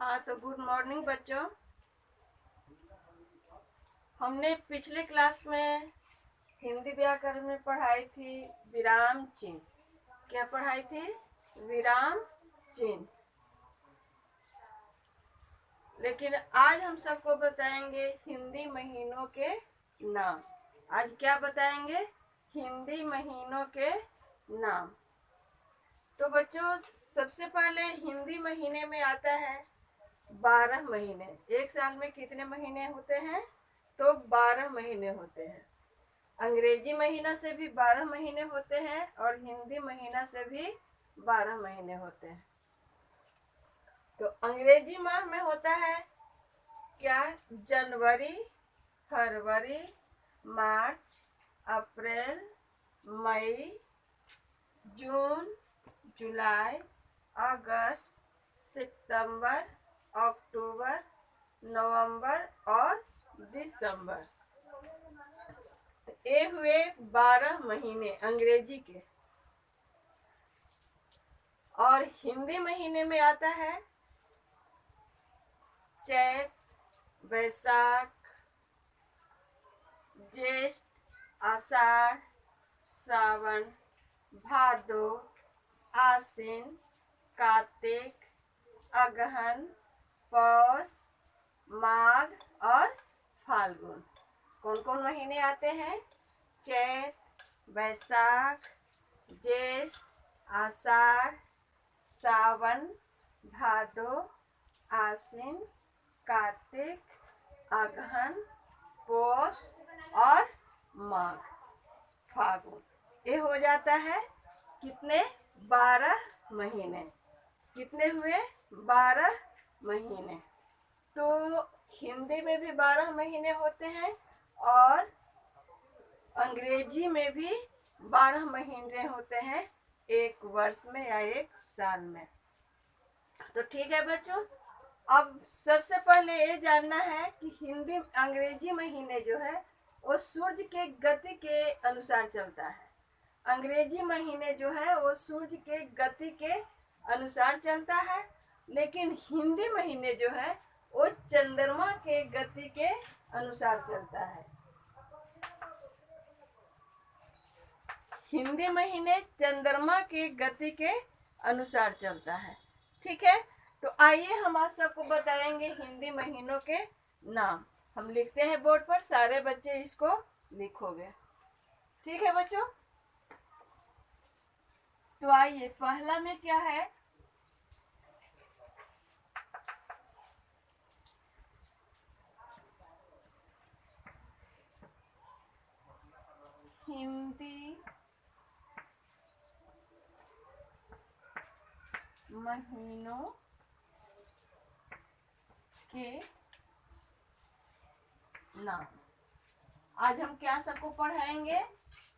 हाँ, तो good morning बच्चों। हमने पिछले क्लास में हिंदी व्याकरण में पढ़ाई थी विराम चिन्ह। क्या पढ़ाई थी? विराम चिन्ह। लेकिन आज हम सबको बताएंगे हिंदी महीनों के नाम। आज क्या बताएंगे? हिंदी महीनों के नाम। तो बच्चों, सबसे पहले हिंदी महीने में आता है 12 महीने। एक साल में कितने महीने होते हैं? तो 12 महीने होते हैं। अंग्रेजी महीना से भी 12 महीने होते हैं और हिंदी महीना से भी 12 महीने होते हैं। तो अंग्रेजी माह में होता है क्या? जनवरी, फरवरी, मार्च, अप्रैल, मई, जून, जुलाई, अगस्त, सितंबर, अक्टूबर, नवंबर और दिसंबर। ये हुए 12 महीने अंग्रेजी के। और हिंदी महीने में आता है चैत, बैसाख, ज्येष्ठ, आषाढ़, सावन, भादो, आश्विन, कार्तिक, अगहन, पौष, माघ और फाल्गुन। कौन कौन महीने आते हैं? चैत, बैसाख, ज्येष्ठ, आषाढ़, सावन, भादो, आश्विन, कार्तिक, अगहन, पौष और माघ, फागुन। ये हो जाता है कितने? 12 महीने। कितने हुए? 12 महीने। तो हिंदी में भी 12 महीने होते हैं और अंग्रेजी में भी 12 महीने होते हैं एक वर्ष में या एक साल में। तो ठीक है बच्चों, अब सबसे पहले ये जानना है कि हिंदी अंग्रेजी महीने जो है वो सूर्य के गति के अनुसार चलता है। अंग्रेजी महीने जो है वो सूर्य के गति के अनुसार चलता है, लेकिन हिंदी महीने जो है वो चंद्रमा के गति के अनुसार चलता है। हिंदी महीने चंद्रमा के गति के अनुसार चलता है। ठीक है, तो आइए हम आज सबको बताएंगे हिंदी महीनों के नाम। हम लिखते हैं बोर्ड पर, सारे बच्चे इसको लिखोगे। ठीक है बच्चों, तो आइए पहला में क्या है? हिंदी महीनों के नाम। आज हम क्या सबको पढ़ाएंगे?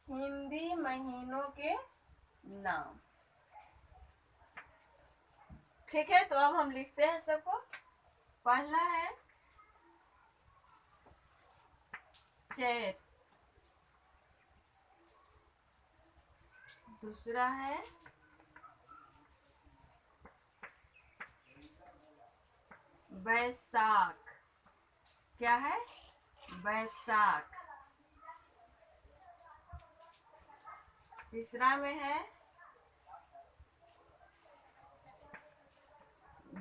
हिंदी महीनों के नाम। ठीक है, तो अब हम लिखते हैं सबको। पहला है चैत, दूसरा है बैसाख। क्या है? बैसाख। तीसरा में है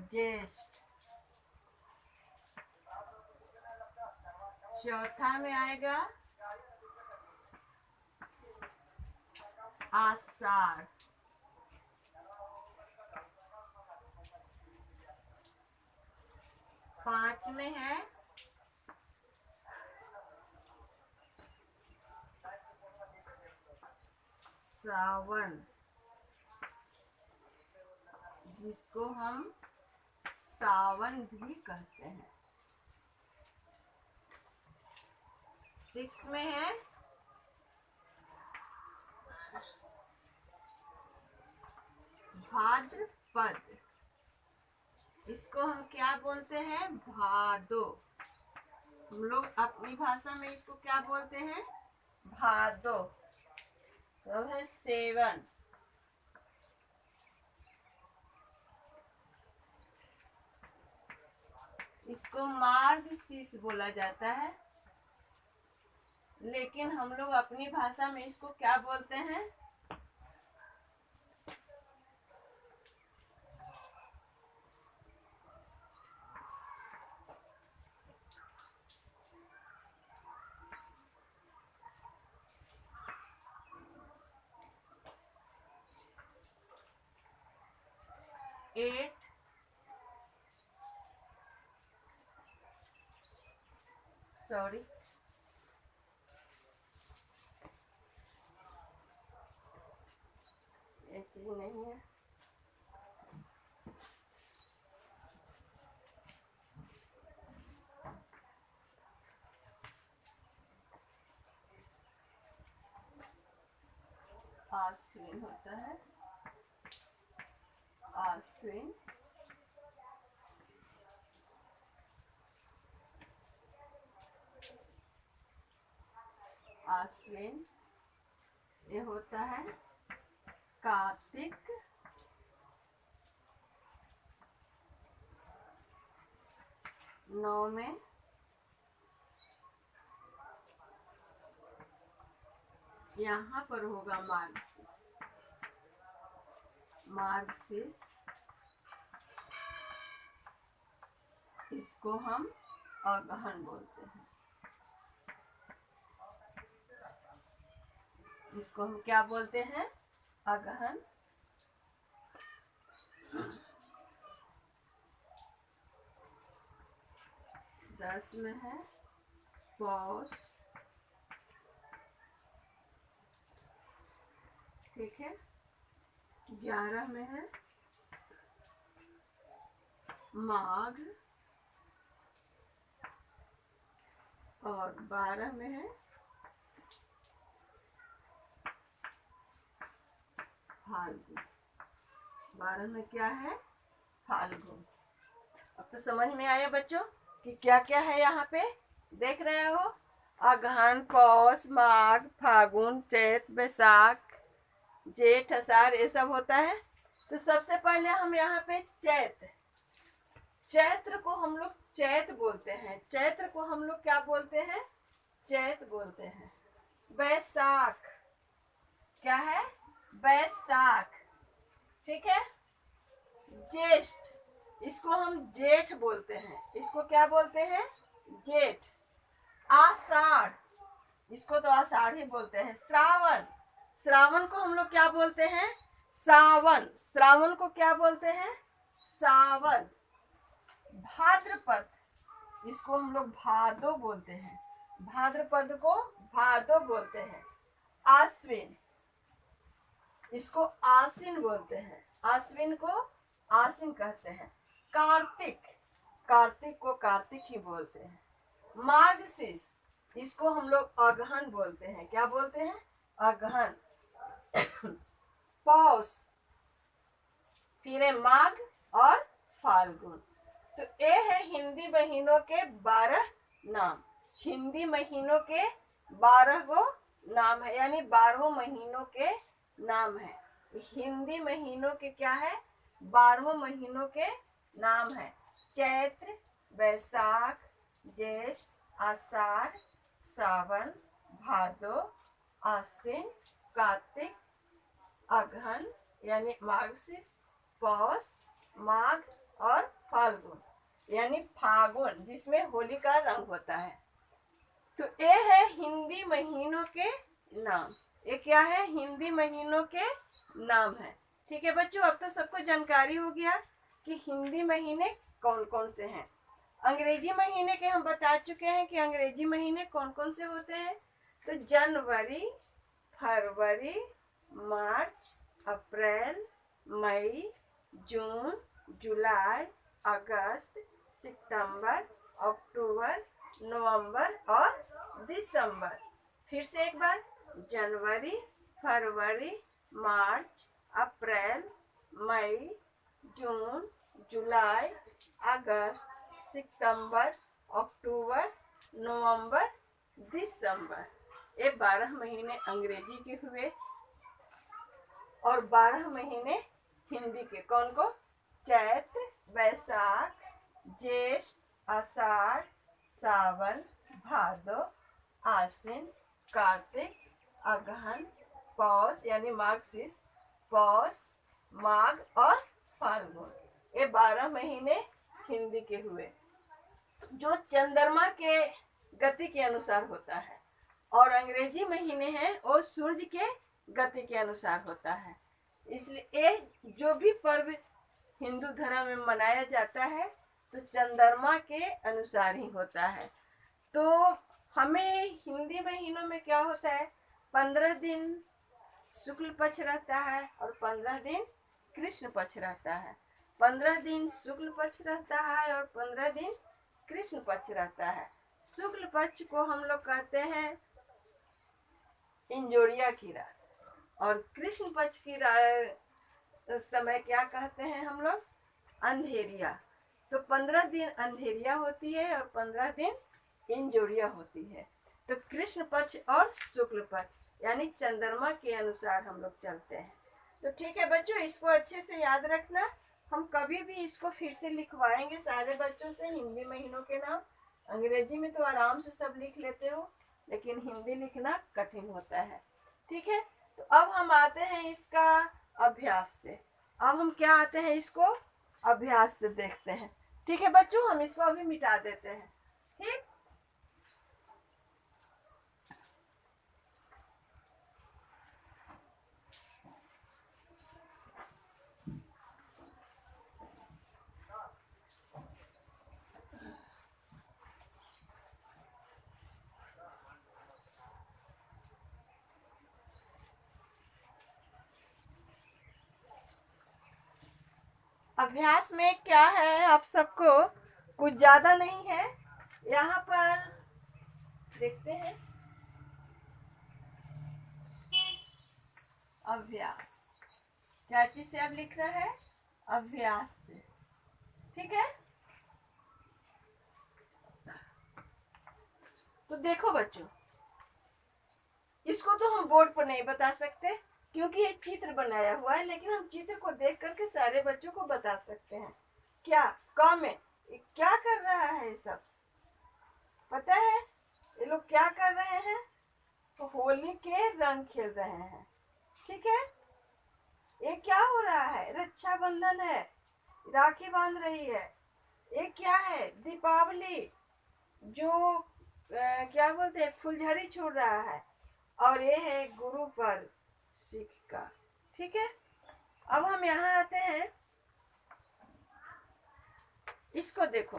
ज्येष्ठ। चौथा में आएगा आषाढ़। पांच में है सावन, जिसको हम सावन भी कहते हैं। 6 में है भाद्रपद, इसको हम क्या बोलते हैं? भादो। हम लोग अपनी भाषा में इसको क्या बोलते हैं? भादो। तो है 7। इसको मार्गशीर्ष बोला जाता है, लेकिन हम लोग अपनी भाषा में इसको क्या बोलते हैं? एट सॉरी एक चीज नहीं है। आश्विन होता है, आश्विन, आश्विन। ये होता है कार्तिक, नौ में यहाँ पर होगा मार्गशीर्ष, मार्गशीर्ष। इसको हम अगहन बोलते हैं। इसको हम क्या बोलते हैं? अगहन। 10 में है पौष, ठीक है। 11 में है माघ, और 12 में है फाल्गुन। 12 में क्या है? फाल्गुन। अब तो समझ में आया बच्चों कि क्या क्या है यहाँ पे, देख रहे हो? अगहन, पौष, माघ, फागुन, चैत, बैसाख, जेठ, आषाढ़, ये सब होता है। तो सबसे पहले हम यहाँ पे चैत्र को हम लोग चैत बोलते हैं। चैत्र को हम लोग क्या बोलते हैं? चैत बोलते हैं। बैसाख क्या है? बैसाख, ठीक है। ज्येष्ठ, इसको हम जेठ बोलते हैं। इसको क्या बोलते हैं? जेठ। आषाढ़, इसको तो आषाढ़ ही बोलते हैं। श्रावण, श्रावण को हम लोग क्या बोलते हैं? सावन। श्रावण को क्या बोलते हैं? सावन। भाद्रपद, इसको हम लोग भादो बोलते हैं। भाद्रपद को भादो बोलते हैं। आश्विन, इसको आश्विन बोलते हैं। आश्विन को आश्विन कहते हैं। कार्तिक, कार्तिक को कार्तिक ही बोलते हैं। मार्गशीर्ष, इसको हम लोग अगहन बोलते हैं। क्या बोलते हैं? अगहन। पौष, फिर है माघ और फाल्गुन। तो ये है हिंदी महीनों के 12 नाम। हिंदी महीनों के 12 गो नाम है, यानी 12 महीनों के नाम है। हिंदी महीनों के क्या है? 12 महीनों के नाम है। चैत्र, बैसाख, ज्येष्ठ, आषाढ़, सावन, भादो, आश्विन, कार्तिक, अगहन यानी मार्गशीर्ष, पौष, माघ और फाल्गुन यानी फागुन, जिसमें होली का रंग होता है। तो ये है हिंदी महीनों के नाम। ये क्या है? हिंदी महीनों के नाम है। ठीक है बच्चों, अब तो सबको जानकारी हो गया कि हिंदी महीने कौन कौन से हैं। अंग्रेजी महीने के हम बता चुके हैं कि अंग्रेजी महीने कौन कौन से होते हैं। तो जनवरी, फरवरी, मार्च, अप्रैल, मई, जून, जुलाई, अगस्त, सितंबर, अक्टूबर, नवंबर और दिसंबर। फिर से एक बार, जनवरी, फरवरी, मार्च, अप्रैल, मई, जून, जुलाई, अगस्त, सितंबर, अक्टूबर, नवंबर, दिसंबर। ये 12 महीने अंग्रेजी के हुए और 12 महीने हिंदी के। कौन को? चैत्र, बैसाख, ज्येष्ठ, आषाढ़, सावन, भादो, आश्विन, कार्तिक, अगहन, पौष यानी मार्गशीर्ष, पौष, माघ और फाल्गुन। ये 12 महीने हिंदी के हुए जो चंद्रमा के गति के अनुसार होता है, और अंग्रेजी महीने हैं वो सूर्य के गति के अनुसार होता है। इसलिए ये जो भी पर्व हिंदू धर्म में मनाया जाता है तो चंद्रमा के अनुसार ही होता है। तो हमें हिंदी महीनों में क्या होता है, 15 दिन शुक्ल पक्ष रहता है और 15 दिन कृष्ण पक्ष रहता है। 15 दिन शुक्ल पक्ष रहता है और 15 दिन कृष्ण पक्ष रहता है। शुक्ल पक्ष को हम लोग कहते हैं इंजोरिया की रात, और कृष्ण पक्ष की समय क्या कहते हैं हम लोग, अंधेरिया। तो 15 दिन अंधेरिया होती है और 15 दिन इंजोरिया होती है। तो कृष्ण पक्ष और शुक्ल पक्ष यानी चंद्रमा के अनुसार हम लोग चलते हैं। तो ठीक है बच्चों, इसको अच्छे से याद रखना। हम कभी भी इसको फिर से लिखवाएंगे सारे बच्चों से, हिंदी महीनों के नाम। अंग्रेजी में तो आराम से सब लिख लेते हो, लेकिन हिंदी लिखना कठिन होता है। ठीक है, तो अब हम आते हैं इसका अभ्यास से। अब हम क्या आते हैं, इसको अभ्यास से देखते हैं। ठीक है बच्चों, हम इसको अभी मिटा देते हैं। ठीक, अभ्यास में क्या है, आप सबको कुछ ज्यादा नहीं है। यहाँ पर देखते हैं अभ्यास क्या चीज से अब लिख रहा है, अभ्यास से। ठीक है, तो देखो बच्चों, इसको तो हम बोर्ड पर नहीं बता सकते क्योंकि ये चित्र बनाया हुआ है, लेकिन हम चित्र को देख करके सारे बच्चों को बता सकते हैं। क्या काम में क्या कर रहा है, ये सब पता है? ये लोग क्या कर रहे हैं, तो होली के रंग खेल रहे हैं। ठीक है, ये क्या हो रहा है, रक्षाबंधन है, राखी बांध रही है। ये क्या है, दीपावली, जो क्या बोलते हैं, फुलझड़ी छोड़ रहा है। और ये है गुरु पर्व सिख का। ठीक है, अब हम यहाँ आते हैं, इसको देखो।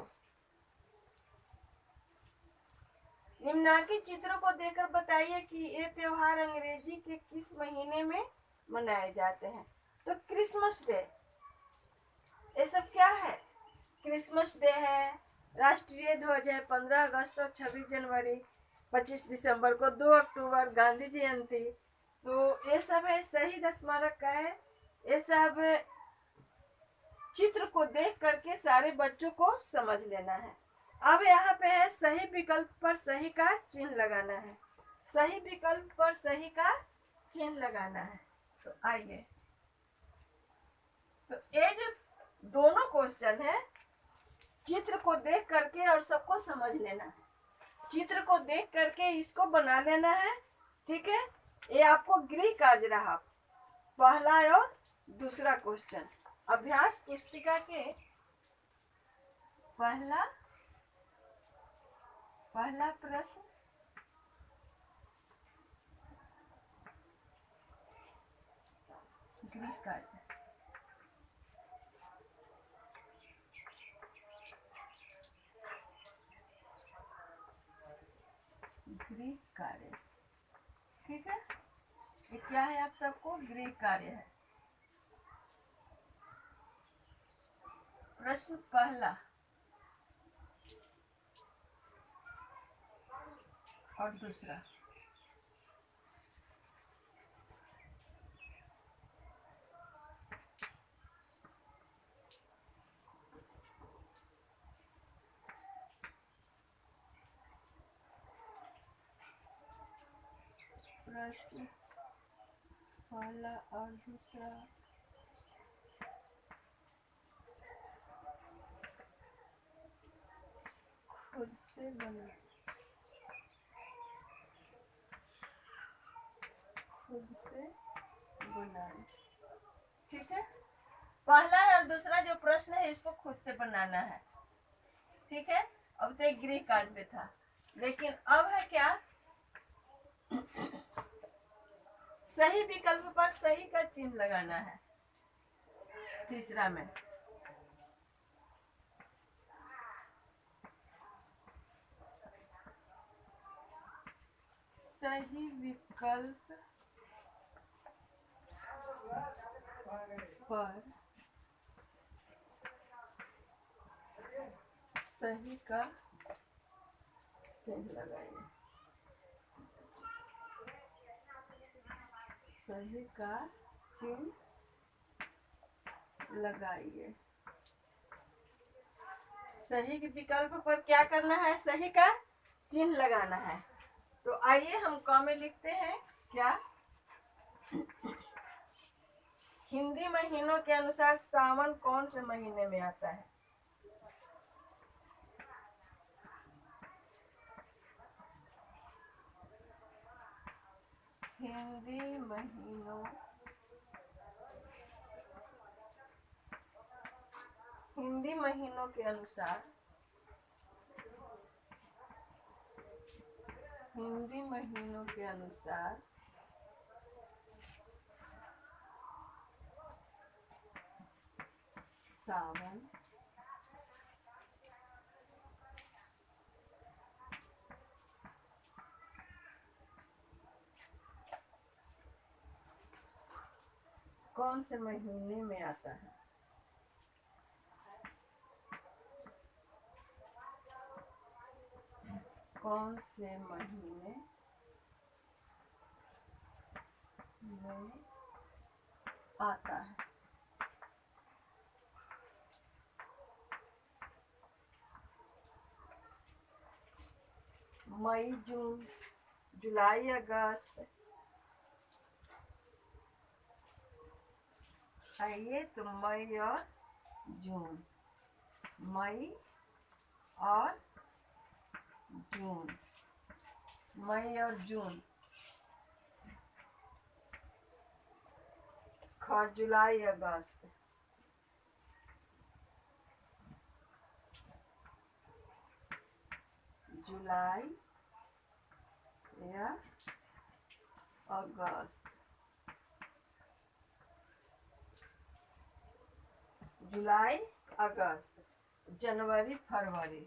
निम्नलिखित चित्रों को देखकर बताइए कि ये त्योहार अंग्रेजी के किस महीने में मनाए जाते हैं। तो क्रिसमस डे, ये सब क्या है, क्रिसमस डे है, राष्ट्रीय ध्वज है 15 अगस्त और 26 जनवरी, 25 दिसंबर को, 2 अक्टूबर गांधी जयंती। तो ये सब है, शहीद स्मारक का है। ये सब चित्र को देख करके सारे बच्चों को समझ लेना है। अब यहाँ पे है सही विकल्प पर सही का चिन्ह लगाना है। सही विकल्प पर सही का चिन्ह लगाना है। तो आइए, तो ये जो दोनों क्वेश्चन है, चित्र को देख करके और सबको समझ लेना है। चित्र को देख करके इसको बना लेना है। ठीक है, ये आपको गृह कार्य रहा, पहला और दूसरा क्वेश्चन। अभ्यास पुस्तिका के पहला प्रश्न, गृह कार्य। गृह कार्य, ठीक है, ये क्या है, आप सबको गृह कार्य है। प्रश्न पहला और दूसरा। प्रश्न पहला और दूसरा, खुद से बना, खुद से बनाए। ठीक है, पहला और दूसरा जो प्रश्न है इसको खुद से बनाना है। ठीक है, अब तो एक गृह कार्य था, लेकिन अब है क्या, सही विकल्प पर सही का चिन्ह लगाना है। तीसरा में सही विकल्प पर सही का चिन्ह लगाइए, सही का चिन्ह लगाइए। सही के विकल्प पर क्या करना है, सही का चिन्ह लगाना है। तो आइए हम क में लिखते हैं क्या, हिंदी महीनों के अनुसार सावन कौन से महीने में आता है। हिंदी महीनों, हिंदी महीनों के अनुसार, हिंदी महीनों के अनुसार सावन कौन से महीने में आता है। कौन से महीने में आता है। मई, जून, जुलाई, अगस्त। आइए तो मई और जून, मई और जून, मई और जून। ख, जुलाई, अगस्त। जुलाई या अगस्त, जुलाई, अगस्त, जनवरी, फरवरी।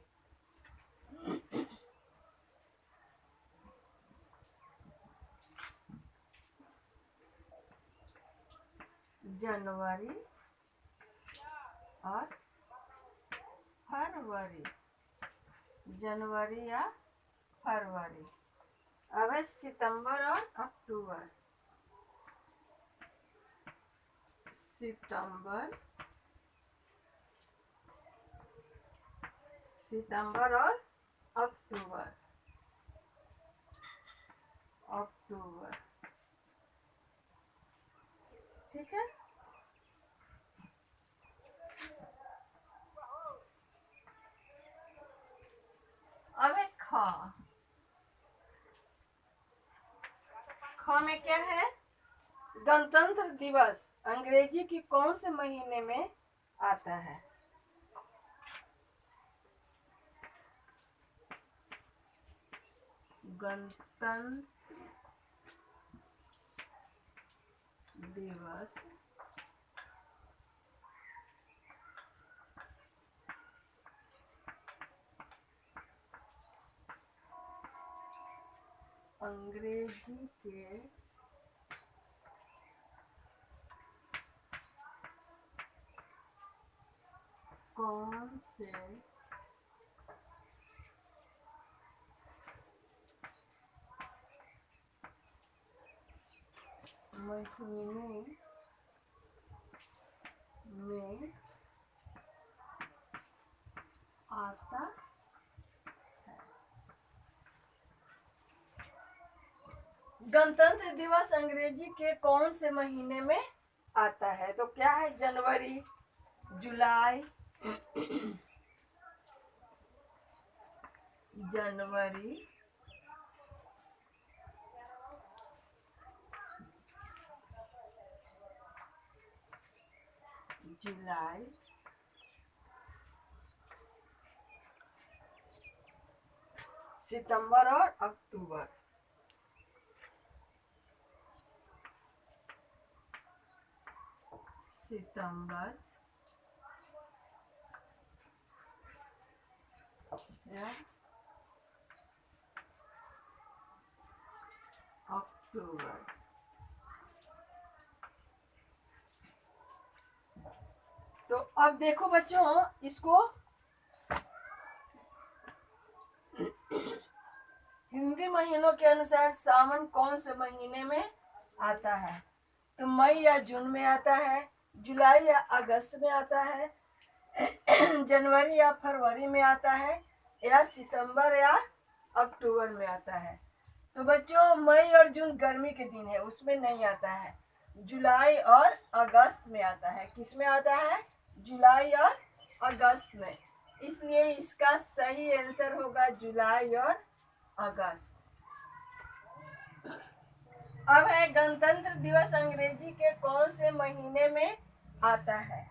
जनवरी और फरवरी, जनवरी या फरवरी। अब है सितंबर और अक्टूबर। सितंबर, सितंबर और अक्टूबर, अक्टूबर। ठीक है, अब है ख। ख में क्या है, गणतंत्र दिवस अंग्रेजी की कौन से महीने में आता है। गणतंत्र दिवस अंग्रेजी के कौन से महीने में आता है। गणतंत्र दिवस अंग्रेजी के कौन से महीने में आता है। तो क्या है, जनवरी, जुलाई, जनवरी, जुलाई, सितंबर और अक्टूबर। सितंबर या अक्टूबर। तो अब देखो बच्चों, इसको हिंदी महीनों के अनुसार सावन कौन से महीने में आता है? तो मई या जून में आता है, जुलाई या अगस्त में आता है, जनवरी या फरवरी में आता है, या सितंबर या अक्टूबर में आता है। तो बच्चों मई और जून गर्मी के दिन है, उसमें नहीं आता है। जुलाई और अगस्त में आता है। किस में आता है? जुलाई और अगस्त में। इसलिए इसका सही आंसर होगा जुलाई और अगस्त। अब है गणतंत्र दिवस अंग्रेजी के कौन से महीने में आता है?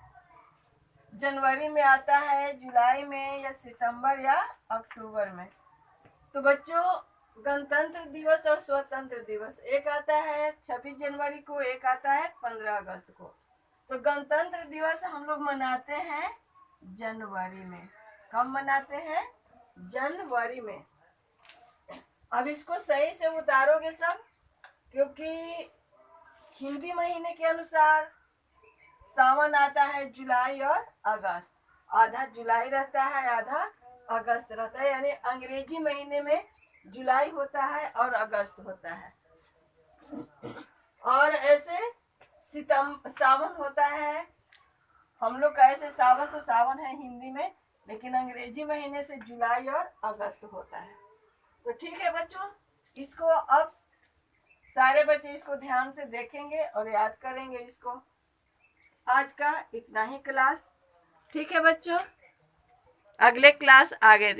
जनवरी में आता है, जुलाई में, या सितंबर या अक्टूबर में? तो बच्चों गणतंत्र दिवस और स्वतंत्र दिवस एक आता है 26 जनवरी को, एक आता है 15 अगस्त को। तो गणतंत्र दिवस हम लोग मनाते हैं जनवरी में। कब मनाते हैं? जनवरी में। अब इसको सही से उतारोगे सब, क्योंकि हिंदी महीने के अनुसार सावन आता है जुलाई और अगस्त। आधा जुलाई रहता है, आधा अगस्त रहता है, यानी अंग्रेजी महीने में जुलाई होता है और अगस्त होता है। और ऐसे सावन होता है, हम लोग का ऐसे सावन तो सावन है हिंदी में, लेकिन अंग्रेजी महीने से जुलाई और अगस्त होता है। तो ठीक है बच्चों, इसको अब सारे बच्चे इसको ध्यान से देखेंगे और याद करेंगे इसको। आज का इतना ही क्लास। ठीक है बच्चों, अगले क्लास आगे